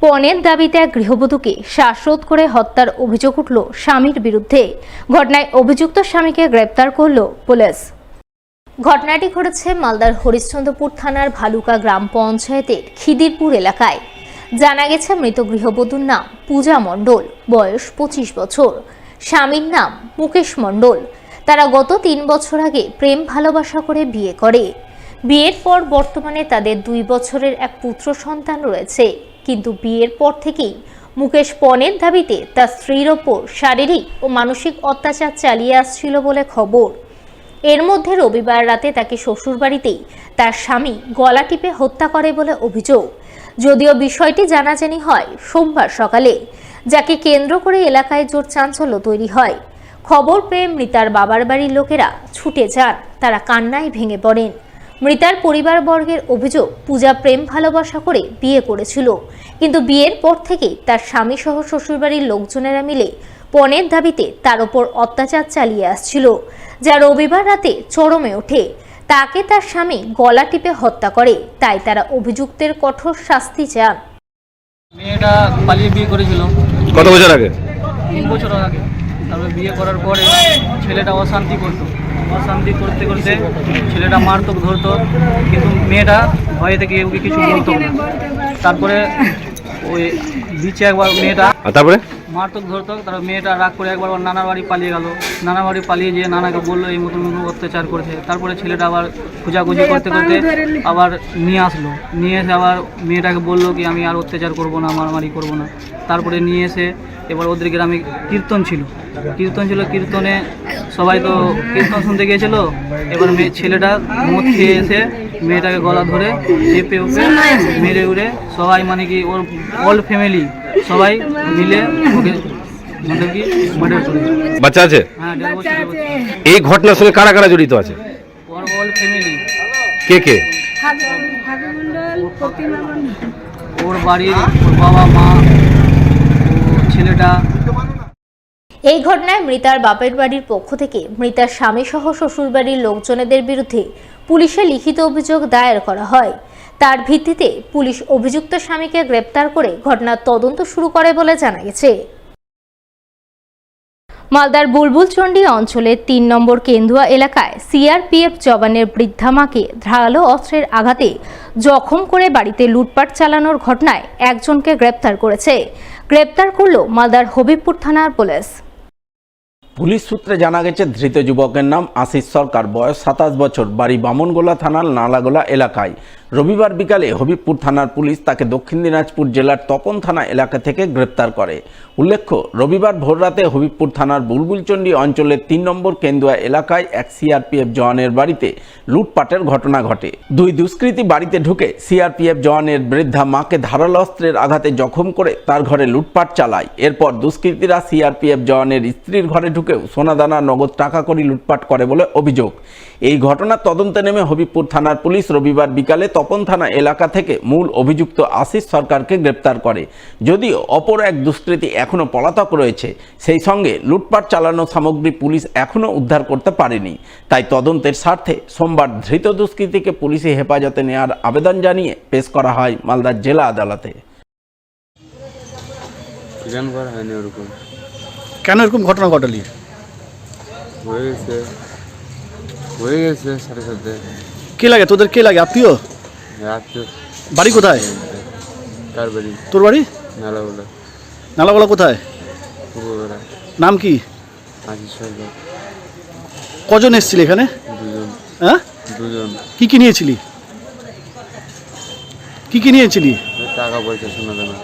পণের দাবিতে এক গৃহবধূকে শ্বাসরোধ করে হত্যার অভিযোগ উঠল স্বামীর বিরুদ্ধে। ঘটনায় অভিযুক্ত স্বামীকে গ্রেপ্তার করল পুলিশ। ঘটনাটি ঘটেছে মালদার হরিশ্চন্দ্রপুর থানার ভালুকা গ্রাম পঞ্চায়েতের খিদিরপুর এলাকায়। জানা গেছে, মৃত গৃহবধূর নাম পূজা মণ্ডল, বয়স 25 বছর। স্বামীর নাম মুকেশ মণ্ডল। তারা গত 3 বছর আগে প্রেম ভালোবাসা করে বিয়ে করে। বিয়ের পর বর্তমানে তাদের 2 বছরের এক পুত্র সন্তান রয়েছে। কিন্তু বিয়ের পর থেকেই মুকেশ পণের দাবিতে তার স্ত্রীর ওপর শারীরিক ও মানসিক অত্যাচার চালিয়ে আসছিল বলে খবর। এর মধ্যে রবিবার রাতে তাকে শ্বশুরবাড়িতেই তার স্বামী গলা টিপে হত্যা করে বলে অভিযোগ। যদিও বিষয়টি জানাজানি হয় সোমবার সকালে, যাকে কেন্দ্র করে এলাকায় জোর চাঞ্চল্য তৈরি হয়। খবর পেয়ে মৃতার বাবার বাড়ির লোকেরা ছুটে যান। তারা কান্নায় ভেঙে পড়েন। মৃতার পরিবারবর্গের অভিযোগ, পূজা প্রেম ভালোবাসা করে বিয়ে করেছিল, কিন্তু বিয়ের পর থেকেই তার স্বামী সহ শ্বশুরবাড়ির লোকজনেরা মিলে পণের দাবিতে তার ওপর অত্যাচার চালিয়ে আসছিল, যা রবিবার রাতে চরমে ওঠে। তাকে তার স্বামী গলা টিপে হত্যা করে। তাই তারা অভিযুক্তের কঠোর শাস্তি চান। মেয়েটা পালিয়ে বিয়ে করেছিল কত বছর আগে? 3 বছর আগে। তারপরে বিয়ে করার পরে ছেলেটা অশান্তি করতো। অশান্তি করতে করতে ছেলেটা মারতো, ধরতো, কিন্তু মেয়েটা ভয়ে থেকে ওকে কিছু বলতো না। তারপরে ওই বিচে একবার মেয়েটা তারপরে মারতো, ধরতো। তারপর মেয়েটা রাগ করে একবার ওর নানার বাড়ি পালিয়ে গেল। নানার বাড়ি পালিয়ে যেয়ে নানাকে বললো এই মতন অত্যাচার করেছে। তারপরে ছেলেটা আবার খোঁজাখুঁজি করতে করতে আবার নিয়ে আসলো। নিয়ে এসে আবার মেয়েটাকে বললো কি আমি আর অত্যাচার করবো না, মারামারি করবো না। তারপরে নিয়ে এসে এবার ওদের গ্রামে কীর্তন ছিল। কীর্তনে সবাই তো কীর্তন শুনতে গিয়েছিল। এবার ছেলেটা মদ খেয়ে এসে মেয়েটাকে গলা ধরে চেপে উপরে মেরে উড়ে সবাই, মানে কি ওর অল ফ্যামিলি সবাই মিলে ওকে মার্ডার করে। বাচ্চা আছে? হ্যাঁ, 1.5 বছরের বাচ্চা। এই ঘটনার সঙ্গে কারা কারা জড়িত আছে? ওর অল ফ্যামিলি। কে কে? ওর বাড়ির ওর বাবা মা, ছেলেটা। এই ঘটনায় মৃতার বাপের বাড়ির পক্ষ থেকে মৃতার স্বামী সহ শ্বশুরবাড়ির লোকজনেদের বিরুদ্ধে পুলিশে লিখিত অভিযোগ দায়ের করা হয়। তার ভিত্তিতে পুলিশ অভিযুক্ত স্বামীকে গ্রেপ্তার করে ঘটনার তদন্ত শুরু করে বলে জানা গেছে। মালদার বুলবুলচন্ডী অঞ্চলের 3 নম্বর কেন্দুয়া এলাকায় সিআরপিএফ জওয়ানের বৃদ্ধা মাকে ধারালো অস্ত্রের আঘাতে জখম করে বাড়িতে লুটপাট চালানোর ঘটনায় একজনকে গ্রেপ্তার করেছে। গ্রেপ্তার করল মালদার হবিবপুর থানার পুলিশ। পুলিশ সূত্রে জানা গেছে, ধৃত যুবকের নাম আশিস সরকার, বয়স 27 বছর, বাড়ি বামনগোলা থানার নালাগোলা এলাকায়। রবিবার বিকালে হবিবপুর থানার পুলিশ তাকে দক্ষিণ দিনাজপুর জেলার তপন থানা এলাকা থেকে গ্রেপ্তার করে। উল্লেখ্য, রবিবার ভোররাতে হবিবপুর থানার বুলবুলচন্ডী অঞ্চলের 3 নম্বর কেন্দুয়া এলাকায় এক সিআরপিএফ জওয়ানের বাড়িতে লুটপাটের ঘটনা ঘটে। 2 দুষ্কৃতী বাড়িতে ঢুকে সিআরপিএফ জওয়ানের বৃদ্ধা মাকে ধারালো অস্ত্রের আঘাতে জখম করে তার ঘরে লুটপাট চালায়। এরপর দুষ্কৃতীরা সিআরপিএফ জওয়ানের স্ত্রীর ঘরে ঢুকেও সোনাদানা, নগদ টাকা কড়ি লুটপাট করে বলে অভিযোগ। এই ঘটনার তদন্তে নেমে হবিবপুর থানার পুলিশ রবিবার বিকালে তপন থানা এলাকা থেকে মূল অভিযুক্ত আশিস সরকারকে গ্রেপ্তার করে। যদিও অপর এক দুষ্কৃতী এখনও পলাতক রয়েছে, সেই সঙ্গে লুটপাট চালানো সামগ্রী পুলিশ এখনও উদ্ধার করতে পারেনি। তাই তদন্তের স্বার্থে সোমবার ধৃত দুষ্কৃতীকে পুলিশি হেফাজতে নেওয়ার আবেদন জানিয়ে পেশ করা হয় মালদার জেলা আদালতে। কেন এরকম ঘটনা ঘটালি? হয়ে গেছে সাথে সাথে। কে লাগে তোদের? কে লাগে? আত্মীয়? বাড়ি কোথায়? কার বাড়ি? তোর বাড়ি? নালাগোলা। নালাগোলা কোথায়? পুকুরবেড়া। নাম কি? আশিস সরকার। কজন এসেছিলি এখানে? 2 জন। হ্যাঁ, 2 জন। কি কি নিয়েছিলি? টাকা পয়সা, সোনা দানা।